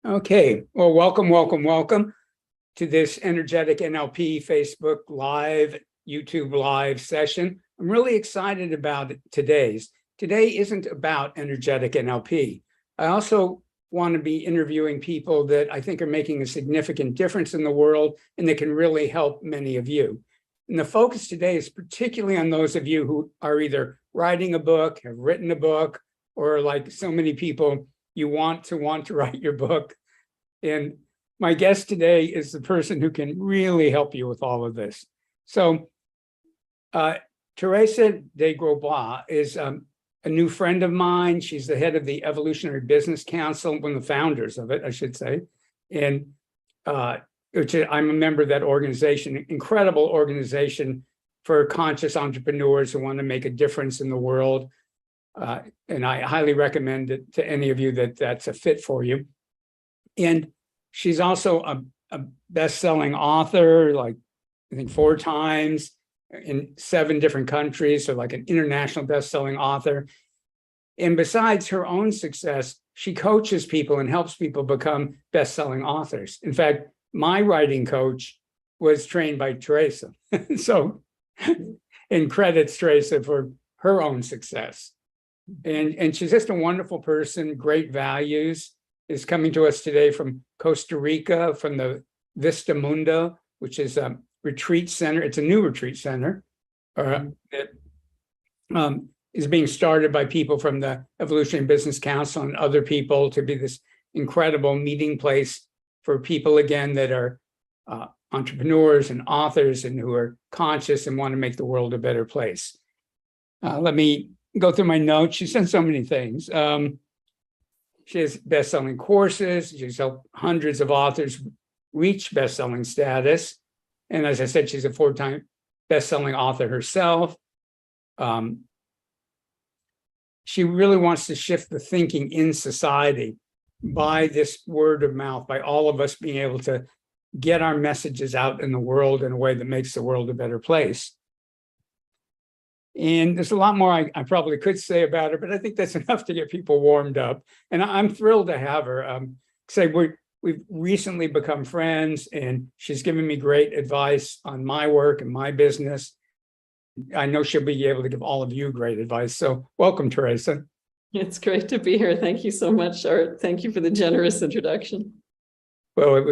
Okay, well, welcome to this energetic NLP Facebook Live, YouTube Live session. I'm really excited about today's. Today isn't about energetic NLP. I also want to be interviewing people that I think are making a significant difference in the world and that can really help many of you. And the focus today is particularly on those of you who are either writing a book, have written a book, or like so many people, you want to write your book. And my guest today is the person who can really help you with all of this. So Teresa de Grosbois is a new friend of mine. She's the head of the Evolutionary Business Council, one of the founders of it, I should say. And I'm a member of that organization, incredible organization for conscious entrepreneurs who want to make a difference in the world. And I highly recommend it to any of you that's a fit for you. And she's also a best-selling author, like I think 4 times in 7 different countries, so like an international best-selling author. And besides her own success, she coaches people and helps people become best-selling authors. In fact, my writing coach was trained by Teresa. So, and credits Teresa for her own success. And she's just a wonderful person, great values, is coming to us today from Costa Rica, from the Vista Mundo, which is a retreat center. It's a new retreat center that is being started by people from the Evolutionary Business Council and other people to be this incredible meeting place for people, again, that are entrepreneurs and authors and who are conscious and want to make the world a better place. Let me go through my notes. She sent so many things. She has best-selling courses. She's helped hundreds of authors reach best-selling status. And as I said, she's a 4-time best-selling author herself. She really wants to shift the thinking in society by this word of mouth, by all of us being able to get our messages out in the world in a way that makes the world a better place. And there's a lot more I probably could say about her, but I think that's enough to get people warmed up. And I'm thrilled to have her. We've recently become friends, and she's given me great advice on my work and my business. I know she'll be able to give all of you great advice. So welcome, Teresa. It's great to be here. Thank you so much, Art. Thank you for the generous introduction. Well,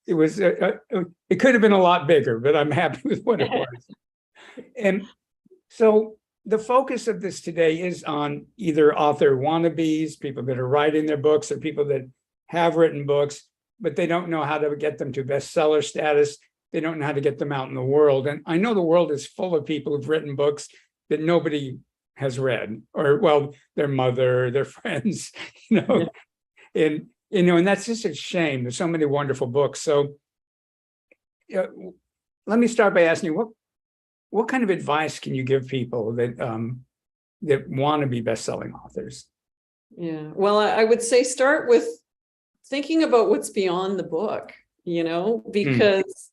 it could have been a lot bigger, but I'm happy with what it was. And so the focus of this today is on either author wannabes, people that are writing their books, or people that have written books, but they don't know how to get them to bestseller status. They don't know how to get them out in the world. And I know the world is full of people who've written books that nobody has read, or, well, their mother, their friends, and that's just a shame. There's so many wonderful books. So let me start by asking you, what kind of advice can you give people that want to be best-selling authors? Yeah, well, I would say start with thinking about what's beyond the book, because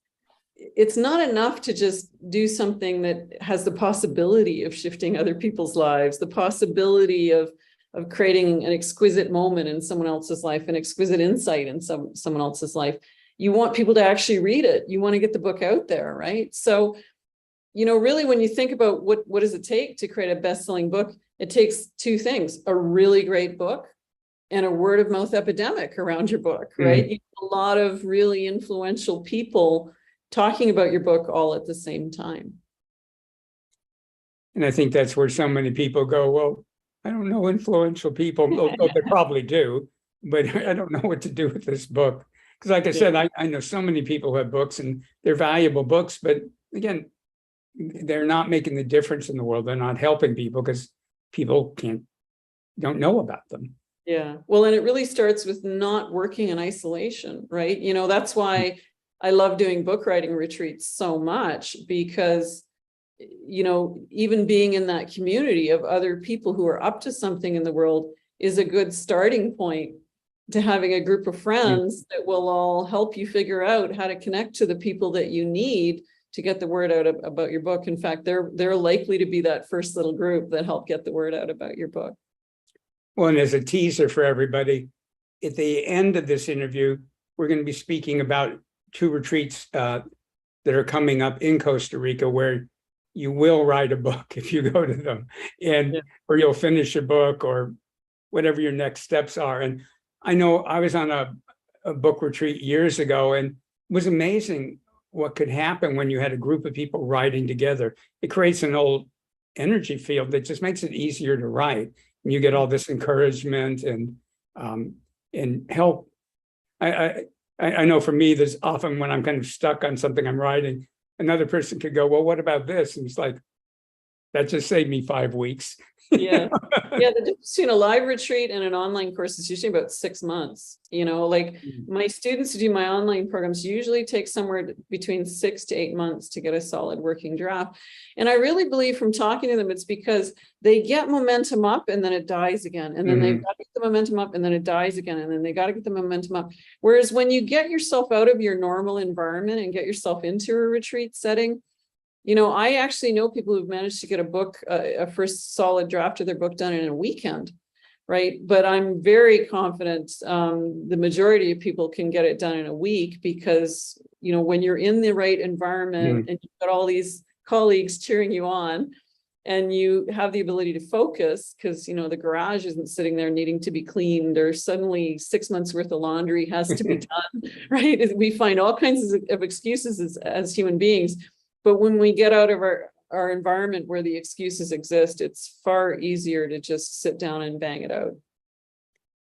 it's not enough to just do something that has the possibility of shifting other people's lives, the possibility of creating an exquisite moment in someone else's life, an exquisite insight in someone else's life. You want people to actually read it. You want to get the book out there, right? So really, when you think about what does it take to create a best-selling book, it takes 2 things: a really great book and a word-of-mouth epidemic around your book, right? You have a lot of really influential people talking about your book all at the same time. And I think that's where so many people go, well, I don't know influential people. Oh, they probably do, but I don't know what to do with this book. Because like I said, I know so many people who have books and they're valuable books, but again, they're not making the difference in the world. They're not helping people because people don't know about them. Yeah. Well, and it really starts with not working in isolation, right? That's why I love doing book writing retreats so much, because, even being in that community of other people who are up to something in the world is a good starting point to having a group of friends that will all help you figure out how to connect to the people that you need to get the word out about your book. In fact, they're likely to be that first little group that help get the word out about your book. Well, and as a teaser for everybody, at the end of this interview, we're going to be speaking about 2 retreats that are coming up in Costa Rica, where you will write a book if you go to them, and or you'll finish a book or whatever your next steps are. And I know I was on a book retreat years ago, and it was amazing what could happen when you had a group of people writing together. It creates an old energy field that just makes it easier to write. And you get all this encouragement and help. I know for me, there's often when I'm kind of stuck on something I'm writing, another person could go, well, what about this? And it's like, that just saved me 5 weeks. Yeah. Yeah. The difference between a live retreat and an online course is usually about 6 months. Like my students who do my online programs usually take somewhere between 6 to 8 months to get a solid working draft. And I really believe from talking to them, it's because they get momentum up and then it dies again. And then they've got to get the momentum up and then it dies again. And then they got to get the momentum up. Whereas when you get yourself out of your normal environment and get yourself into a retreat setting, I actually know people who've managed to get a first solid draft of their book done in a weekend, right? But I'm very confident the majority of people can get it done in a week because, when you're in the right environment and you've got all these colleagues cheering you on and you have the ability to focus because, the garage isn't sitting there needing to be cleaned or suddenly 6 months worth of laundry has to be done, right? We find all kinds of excuses as human beings. But when we get out of our environment where the excuses exist, it's far easier to just sit down and bang it out.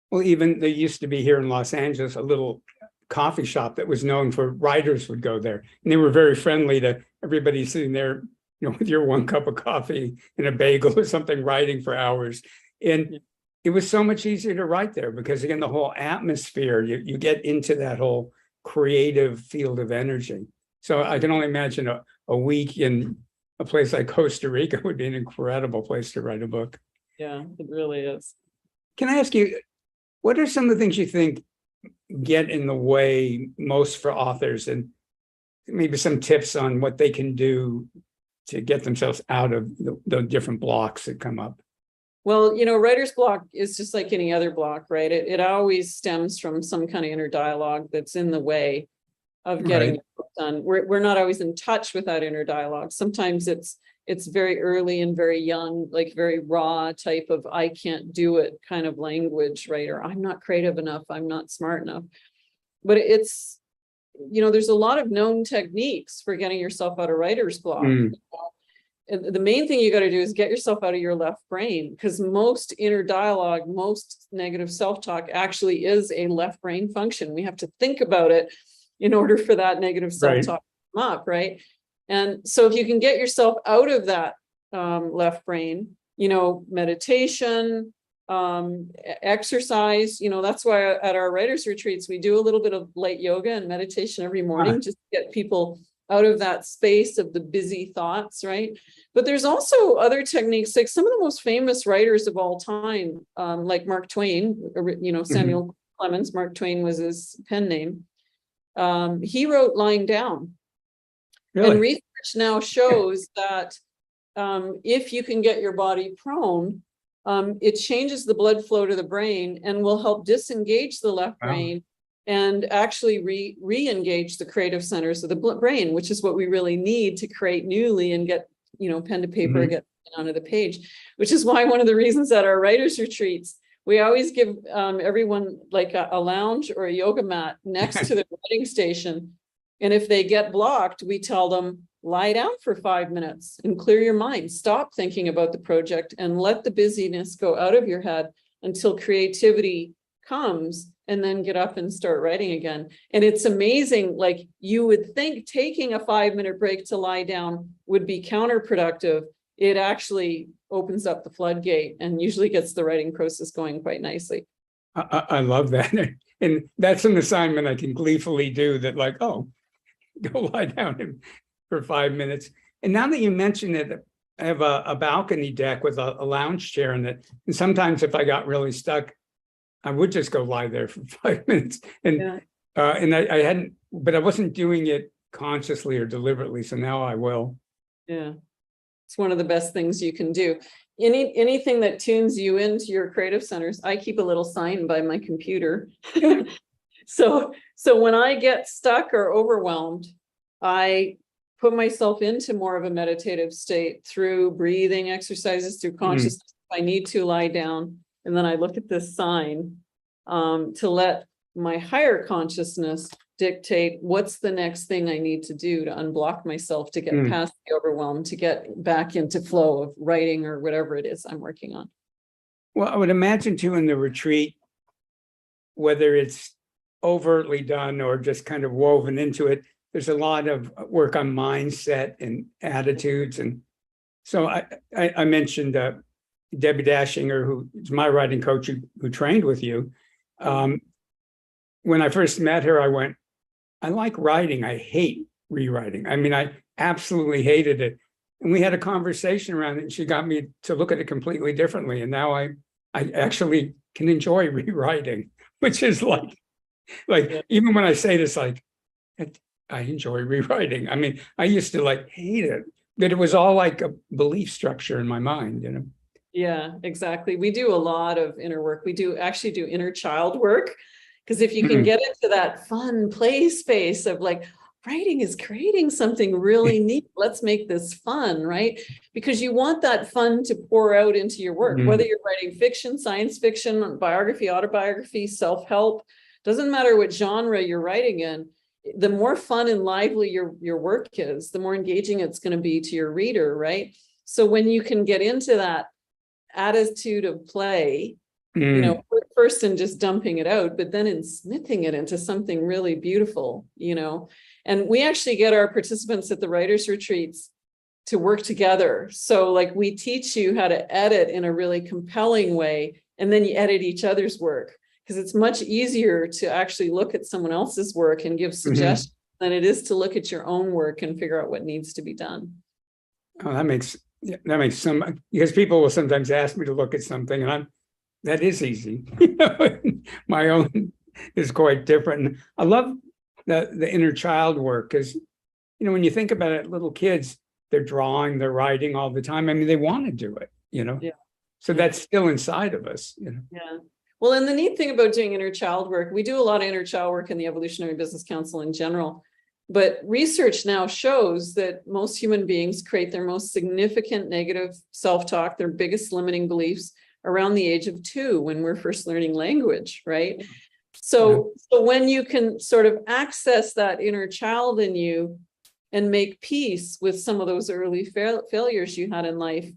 Well, even there used to be here in Los Angeles, a little coffee shop that was known for writers would go there. And they were very friendly to everybody sitting there, with your 1 cup of coffee and a bagel or something, writing for hours. And it was so much easier to write there because, again, the whole atmosphere, you get into that whole creative field of energy. So I can only imagine a week in a place like Costa Rica would be an incredible place to write a book. Yeah, it really is. Can I ask you, what are some of the things you think get in the way most for authors, and maybe some tips on what they can do to get themselves out of the different blocks that come up? Well, writer's block is just like any other block, right? It always stems from some kind of inner dialogue that's in the way of getting the book done. We're not always in touch with that inner dialogue. Sometimes it's very early and very young, like very raw type of I can't do it kind of language, right? Or I'm not creative enough, I'm not smart enough. But it's, there's a lot of known techniques for getting yourself out of writer's block. And the main thing you got to do is get yourself out of your left brain, because most inner dialogue, most negative self-talk actually is a left brain function. We have to think about it in order for that negative self-talk to come up, right? And so if you can get yourself out of that left brain, meditation, exercise, that's why at our writers' retreats, we do a little bit of light yoga and meditation every morning, just to get people out of that space of the busy thoughts, right? But there's also other techniques, like some of the most famous writers of all time, like Mark Twain, Samuel Clemens. Mark Twain was his pen name. He wrote lying down. Really? And research now shows that if you can get your body prone, it changes the blood flow to the brain and will help disengage the left brain and actually re-engage the creative centers of the brain, which is what we really need to create newly and get, pen to paper, get onto the page, which is why one of the reasons at our writers' retreats, we always give everyone like a lounge or a yoga mat next to the writing station. And if they get blocked, we tell them, lie down for 5 minutes and clear your mind. Stop thinking about the project and let the busyness go out of your head until creativity comes, and then get up and start writing again. And it's amazing, like you would think taking a 5-minute break to lie down would be counterproductive. It actually opens up the floodgate and usually gets the writing process going quite nicely. I love that. And that's an assignment I can gleefully do, that like, oh, go lie down for 5 minutes. And now that you mention it, I have a balcony deck with a lounge chair in it. And sometimes if I got really stuck, I would just go lie there for 5 minutes. And I hadn't, but I wasn't doing it consciously or deliberately. So now I will. Yeah. It's one of the best things you can do. anything that tunes you into your creative centers. I keep a little sign by my computer. So when I get stuck or overwhelmed, I put myself into more of a meditative state through breathing exercises, through consciousness. If I need to lie down, and then I look at this sign to let my higher consciousness dictate what's the next thing I need to do to unblock myself, to get past the overwhelm, to get back into flow of writing or whatever it is I'm working on. Well, I would imagine too in the retreat, whether it's overtly done or just kind of woven into it, there's a lot of work on mindset and attitudes. And so I mentioned Debbie Dashinger, who is my writing coach who trained with you. When I first met her, I went, I like writing. I hate rewriting. I mean, I absolutely hated it. And we had a conversation around it, and she got me to look at it completely differently. And now I actually can enjoy rewriting, which is like even when I say this, like, I enjoy rewriting. I mean, I used to like hate it, but it was all like a belief structure in my mind, you know? Yeah, exactly. We do a lot of inner work. We actually do inner child work. Because if you can get into that fun play space of like, writing is creating something really neat, let's make this fun, right? Because you want that fun to pour out into your work, whether you're writing fiction, science fiction, biography, autobiography, self-help, doesn't matter what genre you're writing in. The more fun and lively your work is, the more engaging it's going to be to your reader, right? So when you can get into that attitude of play, you know, first in just dumping it out, but then in smithing it into something really beautiful, you know. And we actually get our participants at the writers' retreats to work together. So like we teach you how to edit in a really compelling way, and then you edit each other's work, because it's much easier to actually look at someone else's work and give suggestions than it is to look at your own work and figure out what needs to be done. Oh, that makes some, because people will sometimes ask me to look at something, and that is easy. My own is quite different. And I love the inner child work, because, you know, when you think about it, little kids, they're drawing, they're writing all the time. I mean, they want to do it, you know? Yeah. So that's still inside of us, you know? Yeah. Well, and the neat thing about doing inner child work, we do a lot of inner child work in the Evolutionary Business Council in general, but research now shows that most human beings create their most significant negative self-talk, their biggest limiting beliefs, around the age of 2, when we're first learning language, right? So when you can sort of access that inner child in you and make peace with some of those early failures you had in life,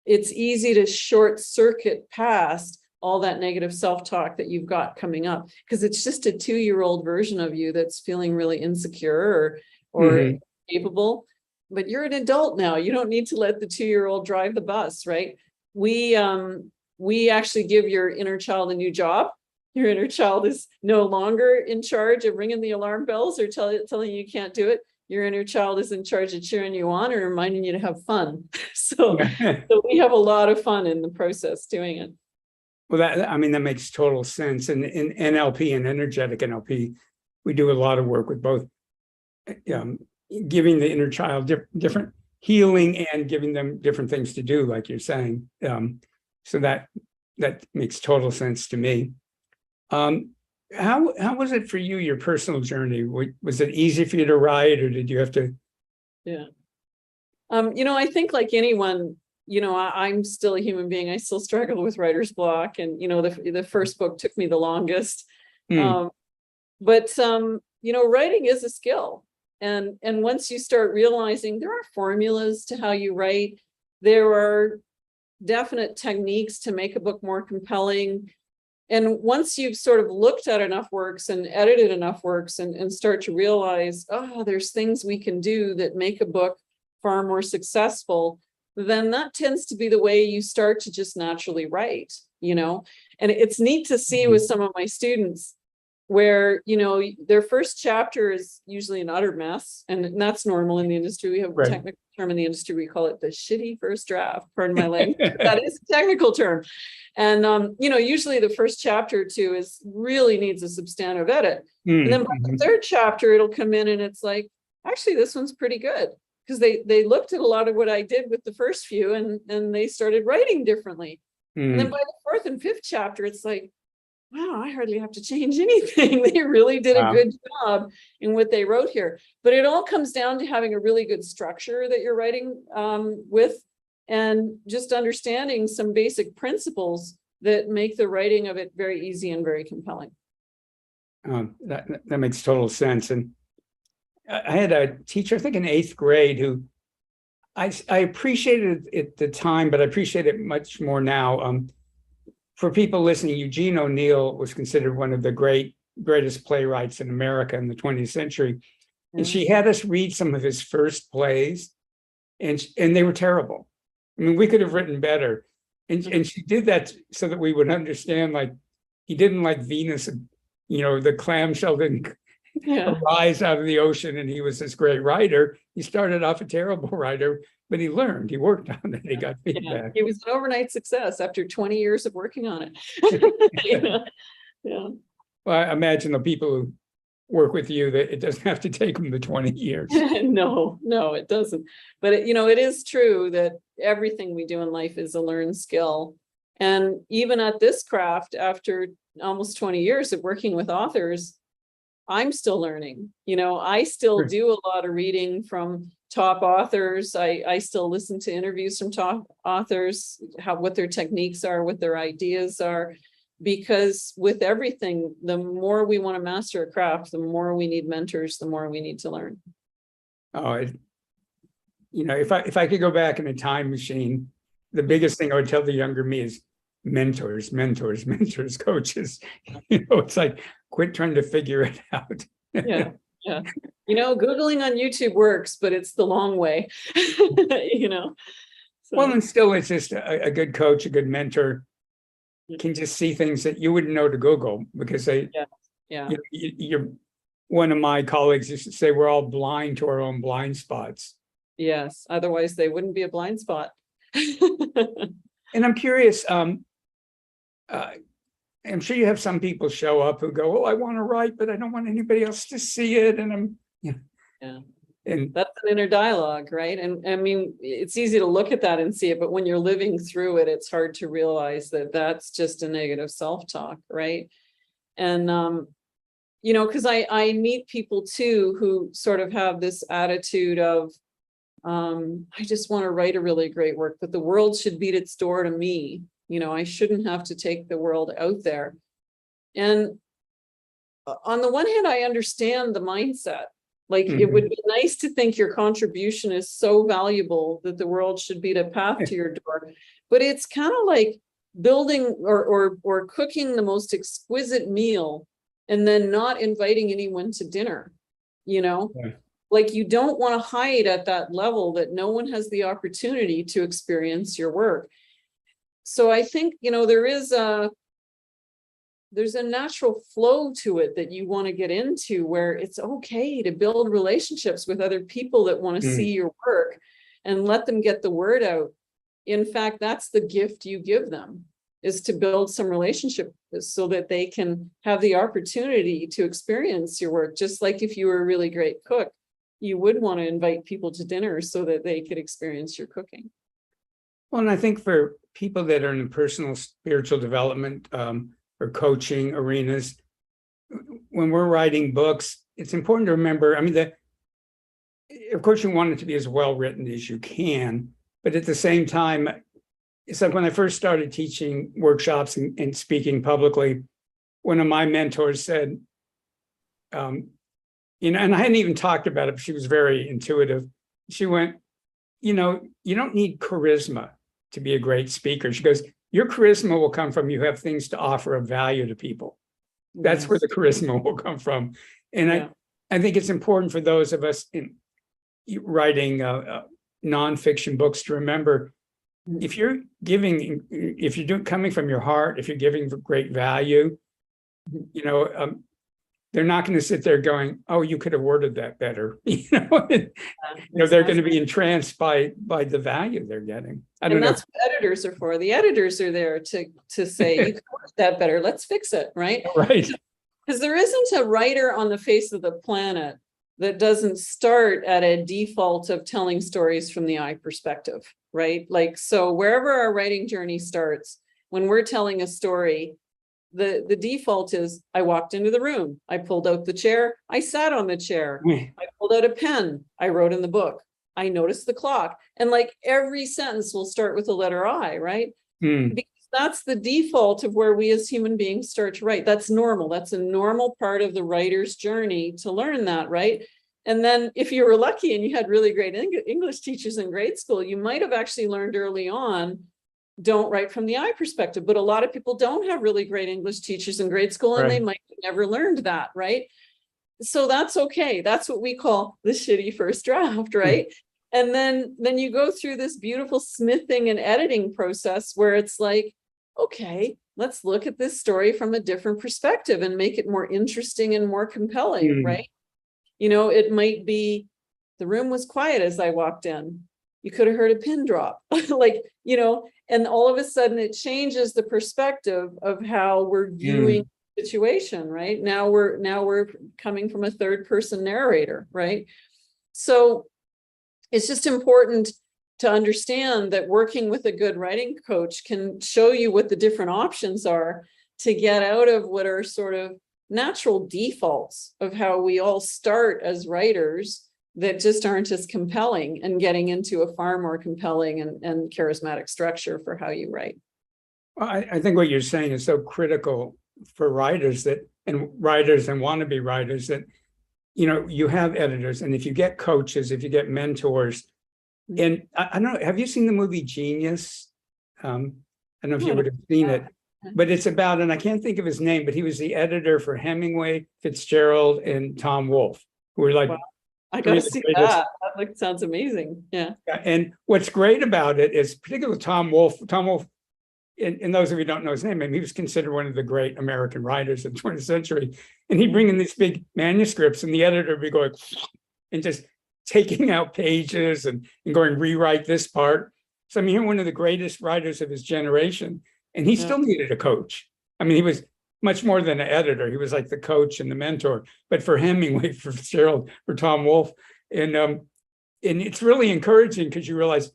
it's easy to short circuit past all that negative self-talk that you've got coming up, because it's just a 2-year-old version of you that's feeling really insecure or capable. But you're an adult now. You don't need to let the 2-year-old drive the bus, right? We actually give your inner child a new job. Your inner child is no longer in charge of ringing the alarm bells or telling you can't do it. Your inner child is in charge of cheering you on or reminding you to have fun. So we have a lot of fun in the process doing it. Well, that makes total sense. And in NLP and energetic NLP, we do a lot of work with both giving the inner child different healing and giving them different things to do, like you're saying. So that makes total sense to me. How was it for you, your personal journey? Was it easy for you to write, or did you have to? Yeah. You know, I think like anyone, you know, I'm still a human being. I still struggle with writer's block. And, you know, the first book took me the longest. But you know, writing is a skill. And once you start realizing there are formulas to how you write, there are definite techniques to make a book more compelling. And once you've sort of looked at enough works and edited enough works and start to realize, oh, there's things we can do that make a book far more successful, then that tends to be the way you start to just naturally write, you know. And it's neat to see with some of my students where, you know, their first chapter is usually an utter mess, and that's normal in the industry. We have a technical term in the industry, we call it the shitty first draft, pardon my language. That is a technical term. And you know, usually the first chapter or two really needs a substantive edit. And then by the third chapter, it'll come in and it's like, actually, this one's pretty good. because they looked at a lot of what I did with the first few, and they started writing differently. And then by the fourth and fifth chapter, it's like, wow, I hardly have to change anything. They really did a good job in what they wrote here. But it all comes down to having a really good structure that you're writing with, and just understanding some basic principles that make the writing of it very easy and very compelling. That makes total sense. And I had a teacher, I think in 8th grade, who I appreciated it at the time, but I appreciate it much more now. For people listening, Eugene O'Neill was considered one of the greatest playwrights in America in the 20th century. And she had us read some of his first plays, and they were terrible. I mean, we could have written better. And she did that so that we would understand, like, he didn't like Venus, the clamshell didn't arise out of the ocean, and he was this great writer. He started off a terrible writer, but he learned, he worked on it, he got feedback. He was an overnight success after 20 years of working on it. Yeah. Well, I imagine the people who work with you, that it doesn't have to take them the 20 years. No, it doesn't. But it is true that everything we do in life is a learned skill. And even at this craft, after almost 20 years of working with authors, I'm still learning. I still do a lot of reading from top authors. I still listen to interviews from top authors, what their techniques are, what their ideas are, because with everything, the more we want to master a craft, the more we need mentors, the more we need to learn. Oh, if I could go back in a time machine, the biggest thing I would tell the younger me is mentors, coaches. It's like, quit trying to figure it out. Yeah. Googling on YouTube works, but it's the long way. So. Well, and still, it's just a good coach, a good mentor can just see things that you wouldn't know to Google, because you're one of my colleagues used to say we're all blind to our own blind spots. Yes, otherwise they wouldn't be a blind spot. And I'm curious, I'm sure you have some people show up who go, oh, I want to write, but I don't want anybody else to see it. And and that's an inner dialogue, right? And I mean, it's easy to look at that and see it, but when you're living through it, it's hard to realize that that's just a negative self-talk, right? And, because I meet people too who sort of have this attitude of, I just want to write a really great work, but the world should beat its door to me. I shouldn't have to take the world out there. And on the one hand, I understand the mindset. Like, it would be nice to think your contribution is so valuable that the world should beat a path to your door. But it's kind of like building or cooking the most exquisite meal and then not inviting anyone to dinner, Like, you don't want to hide at that level that no one has the opportunity to experience your work. So I think, there's a natural flow to it that you want to get into, where it's okay to build relationships with other people that want to see your work and let them get the word out. In fact, that's the gift you give them, is to build some relationship so that they can have the opportunity to experience your work. Just like if you were a really great cook, you would want to invite people to dinner so that they could experience your cooking. Well, and I think for people that are in personal spiritual development or coaching arenas, when we're writing books, it's important to remember, of course, you want it to be as well written as you can, but at the same time, it's like when I first started teaching workshops and speaking publicly, one of my mentors said, and I hadn't even talked about it, but she was very intuitive. She went, you don't need charisma to be a great speaker. She goes, your charisma will come from you have things to offer of value to people. That's where the charisma will come from. And I think it's important for those of us in writing nonfiction books to remember, if you're coming from your heart, if you're giving great value, they're not going to sit there going, oh, you could have worded that better. They're going to be entranced by the value they're getting. I don't know. That's what editors are for. The editors are there to say, you could word that better. Let's fix it, right? Right. Because there isn't a writer on the face of the planet that doesn't start at a default of telling stories from the I perspective, right? Like, so wherever our writing journey starts, when we're telling a story, the default is I walked into the room, I pulled out the chair, I sat on the chair, I pulled out a pen, I wrote in the book, I noticed the clock. And like every sentence will start with the letter I, right? Because that's the default of where we as human beings start to write. That's normal. That's a normal part of the writer's journey to learn that, right? And then if you were lucky and you had really great English teachers in grade school, you might have actually learned early on, don't write from the I perspective. But a lot of people don't have really great English teachers in grade school, and they might have never learned that, right? So that's okay. That's what we call the shitty first draft, right? And then you go through this beautiful smithing and editing process where it's like, okay, let's look at this story from a different perspective and make it more interesting and more compelling, right? You know, it might be the room was quiet as I walked in. You could have heard a pin drop, like, you know, and all of a sudden it changes the perspective of how we're viewing the situation, right? Now we're coming from a third person narrator, right? So it's just important to understand that working with a good writing coach can show you what the different options are to get out of what are sort of natural defaults of how we all start as writers that just aren't as compelling, and getting into a far more compelling and charismatic structure for how you write. Well, I think what you're saying is so critical for writers and wannabe writers, that, you know, you have editors, and if you get coaches, if you get mentors, and I don't know, have you seen the movie Genius? I don't know if you would have seen it, but it's about, and I can't think of his name, but he was the editor for Hemingway, Fitzgerald, and Tom Wolfe, who were like, I gotta see that. That sounds amazing. Yeah. And what's great about it is, particularly Tom Wolfe, and those of you who don't know his name, I mean, he was considered one of the great American writers of the 20th century. And he'd bring in these big manuscripts, and the editor would be going and just taking out pages and going, rewrite this part. So I mean, you're one of the greatest writers of his generation, and he still needed a coach. I mean, he was much more than an editor. He was like the coach and the mentor. But for Hemingway, for Fitzgerald, for Tom Wolfe, and it's really encouraging, because you realize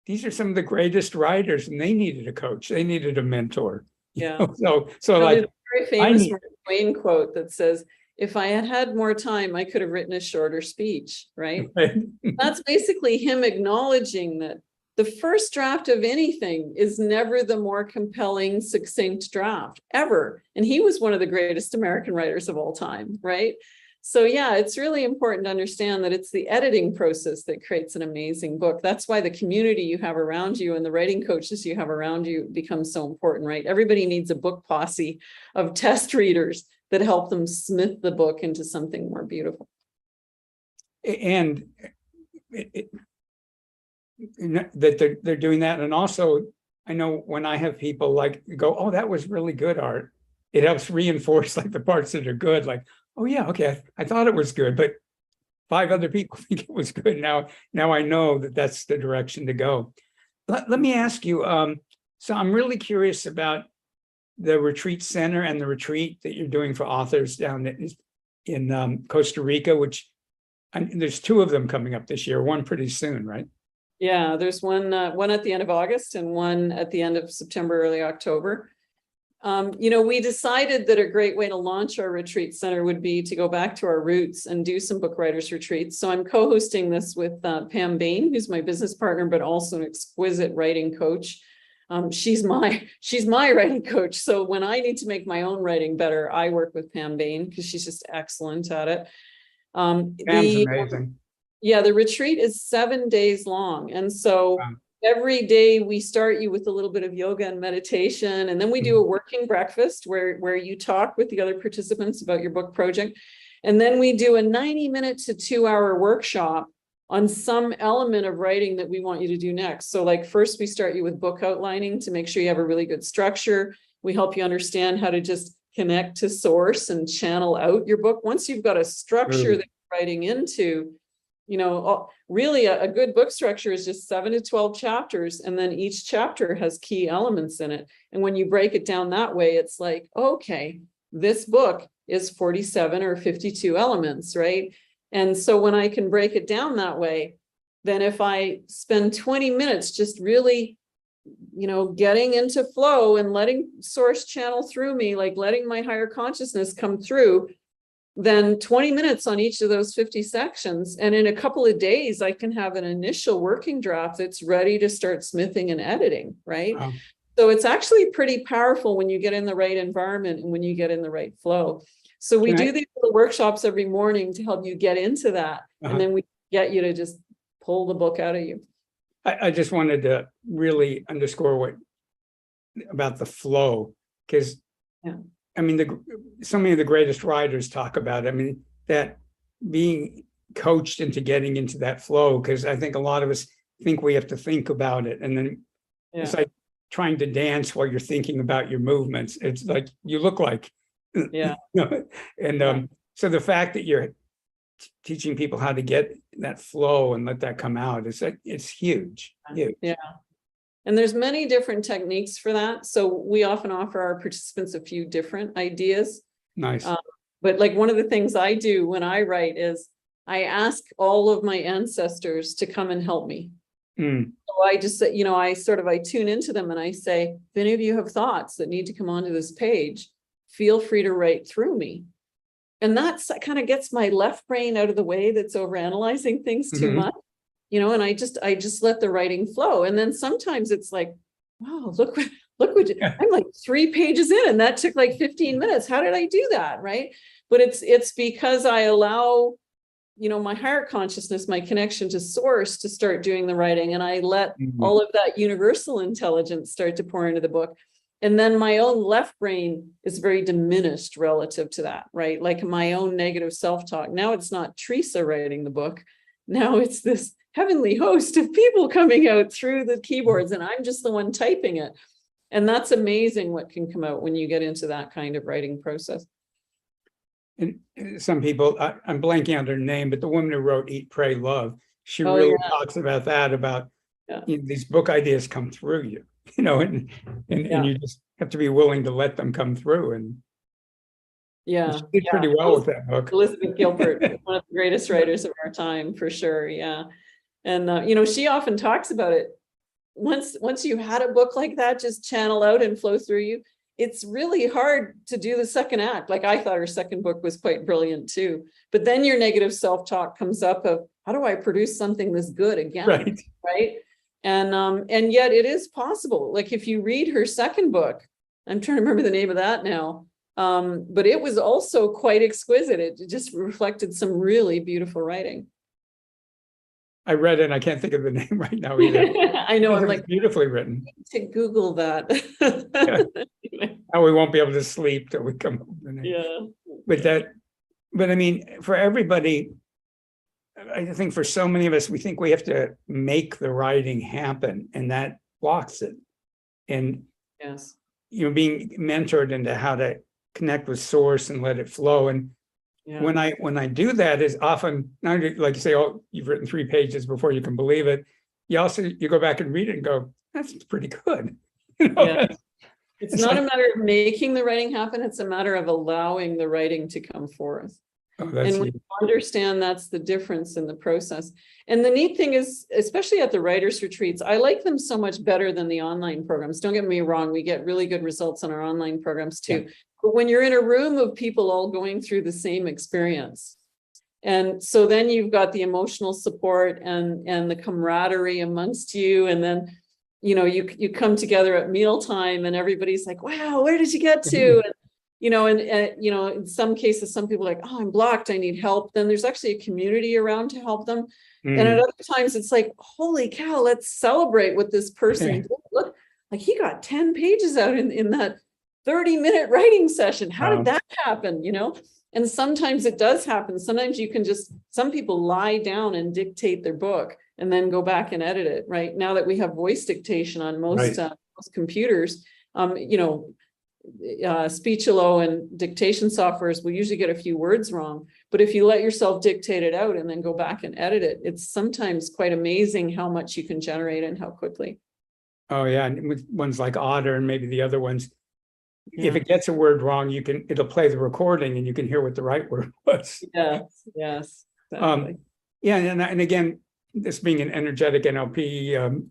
these are some of the greatest writers, and they needed a coach. They needed a mentor. Yeah. So like, there's a very famous Mark Twain quote that says, "If I had had more time, I could have written a shorter speech," right? That's basically him acknowledging that the first draft of anything is never the more compelling, succinct draft ever. And he was one of the greatest American writers of all time, right? So yeah, it's really important to understand that it's the editing process that creates an amazing book. That's why the community you have around you and the writing coaches you have around you becomes so important, right? Everybody needs a book posse of test readers that help them smith the book into something more beautiful. And that they're doing that. And also, I know when I have people like go, oh, that was really good art, it helps reinforce like the parts that are good, like, oh yeah, okay, I thought it was good, but 5 other people think it was good. Now I know that that's the direction to go. Let me ask you, so I'm really curious about the retreat center and the retreat that you're doing for authors down in Costa Rica, which there's 2 of them coming up this year, one pretty soon, right? Yeah, there's one at the end of August and one at the end of September, early October. You know, we decided that a great way to launch our retreat center would be to go back to our roots and do some book writers retreats. So I'm co-hosting this with Pam Bain, who's my business partner, but also an exquisite writing coach. She's my writing coach. So when I need to make my own writing better, I work with Pam Bain because she's just excellent at it. Pam's amazing. Yeah, the retreat is 7 days long. And so every day we start you with a little bit of yoga and meditation. And then we do a working breakfast where you talk with the other participants about your book project. And then we do a 90-minute to 2-hour workshop on some element of writing that we want you to do next. So like first we start you with book outlining to make sure you have a really good structure. We help you understand how to just connect to source and channel out your book. Once you've got a structure that you're writing into, you know, really a good book structure is just 7 to 12 chapters. And then each chapter has key elements in it. And when you break it down that way, it's like, okay, this book is 47 or 52 elements, right? And so when I can break it down that way, then if I spend 20 minutes just really, getting into flow and letting source channel through me, like letting my higher consciousness come through, then 20 minutes on each of those 50 sections. And in a couple of days, I can have an initial working draft that's ready to start smithing and editing, right? Wow. So it's actually pretty powerful when you get in the right environment and when you get in the right flow. So we do these little workshops every morning to help you get into that. And then we get you to just pull the book out of you. I just wanted to really underscore about the flow, because I mean, so many of the greatest writers talk about it. I mean, that being coached into getting into that flow, because I think a lot of us think we have to think about it. And then it's like trying to dance while you're thinking about your movements. It's like you look like. And so the fact that you're teaching people how to get that flow and let that come out, it's huge. Yeah. And there's many different techniques for that. So we often offer our participants a few different ideas. Nice. But like one of the things I do when I write is I ask all of my ancestors to come and help me. So I just say, I tune into them and I say, if any of you have thoughts that need to come onto this page, feel free to write through me. And that kind of gets my left brain out of the way that's overanalyzing things too much, and I just let the writing flow. And then sometimes it's like, wow, look what I'm like 3 pages in and that took like 15 minutes. How did I do that? Right. But it's because I allow, my higher consciousness, my connection to source to start doing the writing. And I let all of that universal intelligence start to pour into the book. And then my own left brain is very diminished relative to that, right? Like my own negative self-talk. Now it's not Teresa writing the book. Now it's this heavenly host of people coming out through the keyboards and I'm just the one typing it. And that's amazing what can come out when you get into that kind of writing process. And some people, I'm blanking on her name, but the woman who wrote Eat, Pray, Love, she really talks about that, about these book ideas come through you. And you just have to be willing to let them come through. And she did pretty well with that book. Elizabeth Gilbert, one of the greatest writers of our time, for sure. Yeah. And, she often talks about it. Once you had a book like that, just channel out and flow through you. It's really hard to do the second act. Like I thought her second book was quite brilliant too. But then your negative self-talk comes up of, how do I produce something this good again? Right. And yet it is possible. Like if you read her second book, I'm trying to remember the name of that now, but it was also quite exquisite. It just reflected some really beautiful writing. I read it and I can't think of the name right now either. I know, I'm like, beautifully written. To Google that. Now we won't be able to sleep till we come up with the name. But I mean, for everybody, I think for so many of us, we think we have to make the writing happen, and that blocks it. And being mentored into how to connect with source and let it flow. And when I do that, is often not like you say, oh, you've written 3 pages before you can believe it. You go back and read it and go, that's pretty good. It's not a matter of making the writing happen. It's a matter of allowing the writing to come forth. And when you understand that's the difference in the process. And the neat thing is, especially at the writers' retreats, I like them so much better than the online programs. Don't get me wrong, we get really good results on our online programs too. But when you're in a room of people all going through the same experience, and so then you've got the emotional support and the camaraderie amongst you, and then you come together at mealtime and everybody's like, wow, where did you get to? And in some cases, some people are like, oh, I'm blocked, I need help. Then there's actually a community around to help them. And at other times it's like, holy cow, let's celebrate what this person did. Look, like he got 10 pages out in that 30-minute writing session. How did that happen? And sometimes it does happen. Sometimes some people lie down and dictate their book and then go back and edit it. Right now that we have voice dictation on most computers, Speechelo and dictation softwares will usually get a few words wrong. But if you let yourself dictate it out and then go back and edit it, it's sometimes quite amazing how much you can generate and how quickly. Oh yeah, and with ones like Otter and maybe the other ones, if it gets a word wrong, it'll play the recording and you can hear what the right word was. Yes. Exactly. Yeah, and again, this being an energetic NLP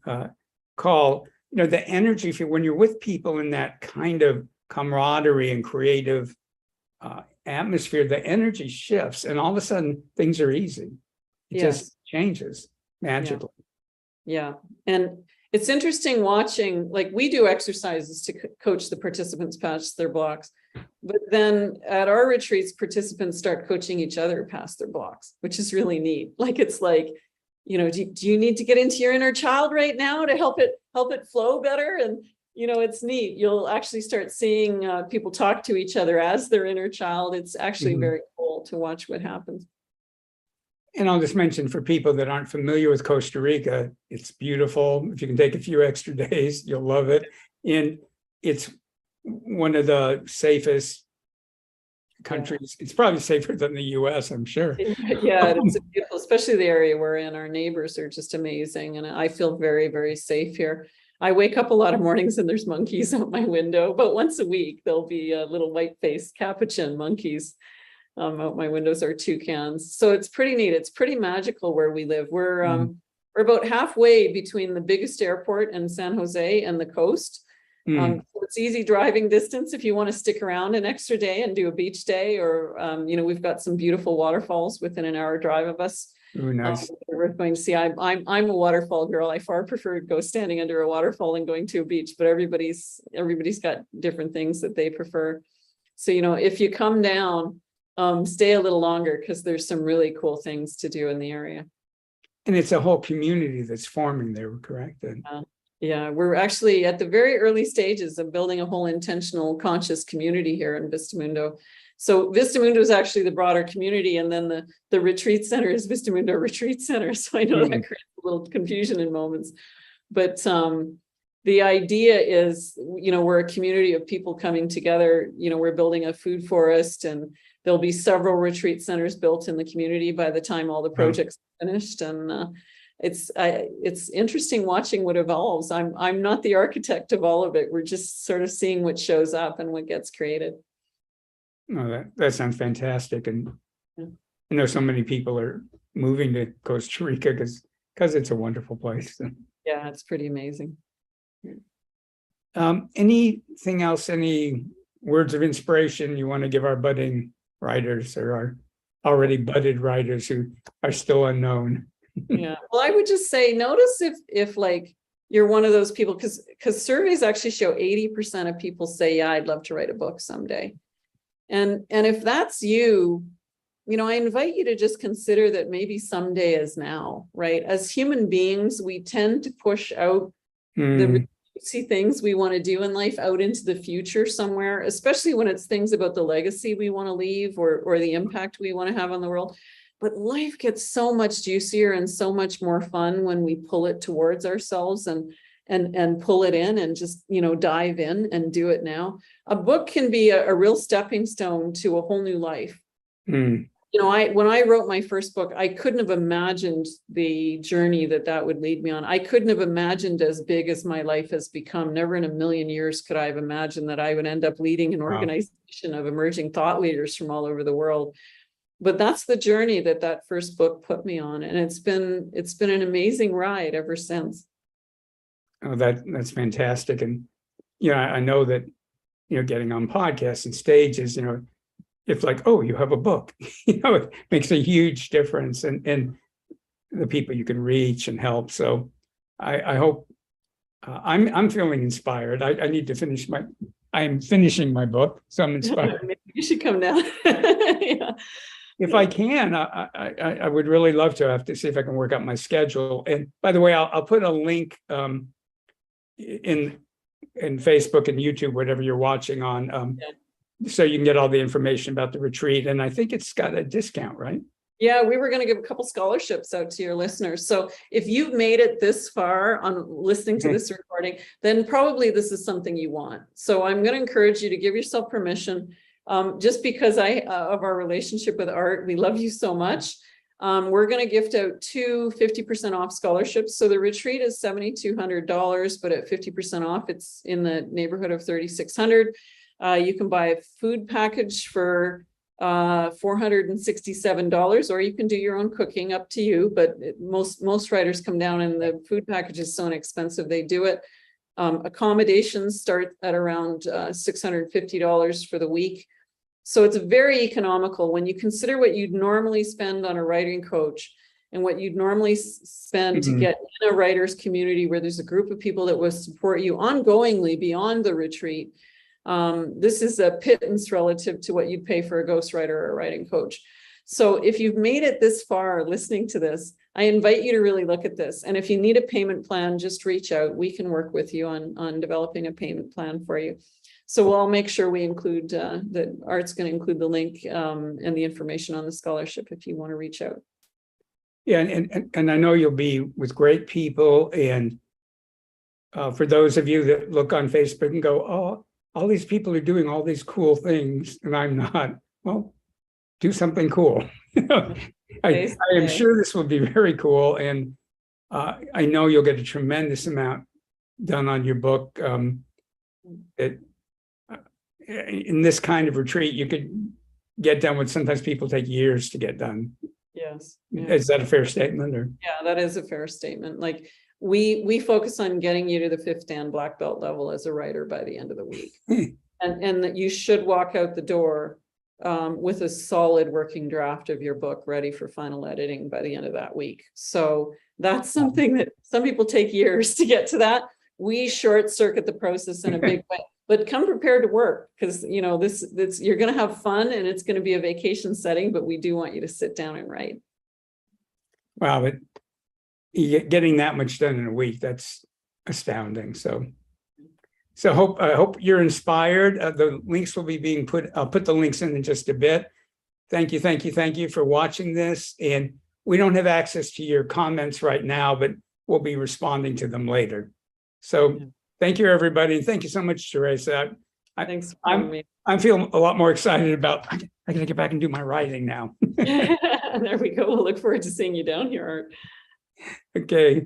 call, the energy, when you're with people in that kind of camaraderie and creative atmosphere, the energy shifts, and all of a sudden things are easy. It just changes magically. Yeah. And it's interesting watching, like we do exercises to coach the participants past their blocks. But then at our retreats, participants start coaching each other past their blocks, which is really neat. Like, it's like, do you need to get into your inner child right now to help it flow better? And, it's neat. You'll actually start seeing people talk to each other as their inner child. It's actually very cool to watch what happens. And I'll just mention, for people that aren't familiar with Costa Rica, it's beautiful. If you can take a few extra days, you'll love it. And it's one of the safest countries. It's probably safer than the US, I'm sure. Yeah, it's beautiful, especially the area we're in. Our neighbors are just amazing. And I feel very, very safe here. I wake up a lot of mornings and there's monkeys out my window, but once a week, there'll be little white-faced capuchin monkeys out my windows, are toucans. So it's pretty neat. It's pretty magical where we live. We're about halfway between the biggest airport in San Jose and the coast. So it's easy driving distance if you want to stick around an extra day and do a beach day, or we've got some beautiful waterfalls within an hour drive of us. Ooh, nice. We're going to see. I'm a waterfall girl. I far prefer to go standing under a waterfall than going to a beach, but everybody's got different things that they prefer. So if you come down, stay a little longer, because there's some really cool things to do in the area. And it's a whole community that's forming there, correct? Yeah, we're actually at the very early stages of building a whole intentional conscious community here in Vista Mundo. So Vista Mundo is actually the broader community, and then the retreat center is Vista Mundo Retreat Center. So I know that creates a little confusion in moments, but the idea is, we're a community of people coming together. We're building a food forest, and there'll be several retreat centers built in the community by the time all the projects are finished. And it's interesting watching what evolves. I'm not the architect of all of it. We're just sort of seeing what shows up and what gets created. No, that sounds fantastic. And I know so many people are moving to Costa Rica because it's a wonderful place. Yeah, it's pretty amazing. Anything else, any words of inspiration you want to give our budding writers, or our already budded writers who are still unknown? Yeah, well, I would just say, notice if like you're one of those people, because surveys actually show 80% of people say, yeah, I'd love to write a book someday. And if that's you, I invite you to just consider that maybe someday is now, right? As human beings, we tend to push out the see things we want to do in life out into the future somewhere, especially when it's things about the legacy we want to leave, or the impact we want to have on the world. But life gets so much juicier and so much more fun when we pull it towards ourselves and pull it in and just, dive in and do it now. A book can be a real stepping stone to a whole new life. When I wrote my first book, I couldn't have imagined the journey that would lead me on. I couldn't have imagined as big as my life has become. Never in a million years could I have imagined that I would end up leading an organization of emerging thought leaders from all over the world. But that's the journey that first book put me on. And it's been an amazing ride ever since. Oh, that's fantastic. And, I know that, getting on podcasts and stages, it's like, oh, you have a book, it makes a huge difference and the people you can reach and help. So I hope I'm feeling inspired. I need to I'm finishing my book, so I'm inspired. Maybe you should come down. Yeah. If I can, I would really love to. I have to see if I can work out my schedule. And by the way, I'll put a link in Facebook and YouTube, whatever you're watching on, so you can get all the information about the retreat. And I think it's got a discount, right? Yeah, we were going to give a couple scholarships out to your listeners. So if you've made it this far on listening to this recording, then probably this is something you want. So I'm going to encourage you to give yourself permission. Just because of our relationship with art, we love you so much. We're going to gift out 2 50% off scholarships. So the retreat is $7,200, but at 50% off, it's in the neighborhood of $3,600. You can buy a food package for $467, or you can do your own cooking, up to you. But most writers come down, and the food package is so inexpensive, they do it. Accommodations start at around $650 for the week. So it's very economical when you consider what you'd normally spend on a writing coach and what you'd normally spend to get in a writer's community where there's a group of people that will support you ongoingly beyond the retreat. This is a pittance relative to what you'd pay for a ghostwriter or a writing coach. So if you've made it this far listening to this, I invite you to really look at this. And if you need a payment plan, just reach out. We can work with you on developing a payment plan for you. So we'll make sure we include that Art's going to include the link and the information on the scholarship if you want to reach out. Yeah, and I know you'll be with great people. And for those of you that look on Facebook and go, oh, all these people are doing all these cool things and I'm not, well, do something cool. I am sure this will be very cool. And I know you'll get a tremendous amount done on your book. In this kind of retreat, you could get done what sometimes people take years to get done. Yes. Is that a fair statement? Or? Yeah, that is a fair statement. Like we focus on getting you to the 5th Dan black belt level as a writer by the end of the week. and that you should walk out the door with a solid working draft of your book ready for final editing by the end of that week. So that's something that some people take years to get to that. We short circuit the process in a big way. But come prepared to work, because this you're going to have fun and it's going to be a vacation setting, but we do want you to sit down and write. Wow, but getting that much done in a week, that's astounding. So I hope you're inspired. The links will be being put. I'll put the links in just a bit. Thank you for watching this. And we don't have access to your comments right now, but we'll be responding to them later. So. Thank you, everybody. Thank you so much, Teresa. Thanks for having me. I'm feeling a lot more excited about, I got to get back and do my writing now. There we go. We'll look forward to seeing you down here, Art. Okay.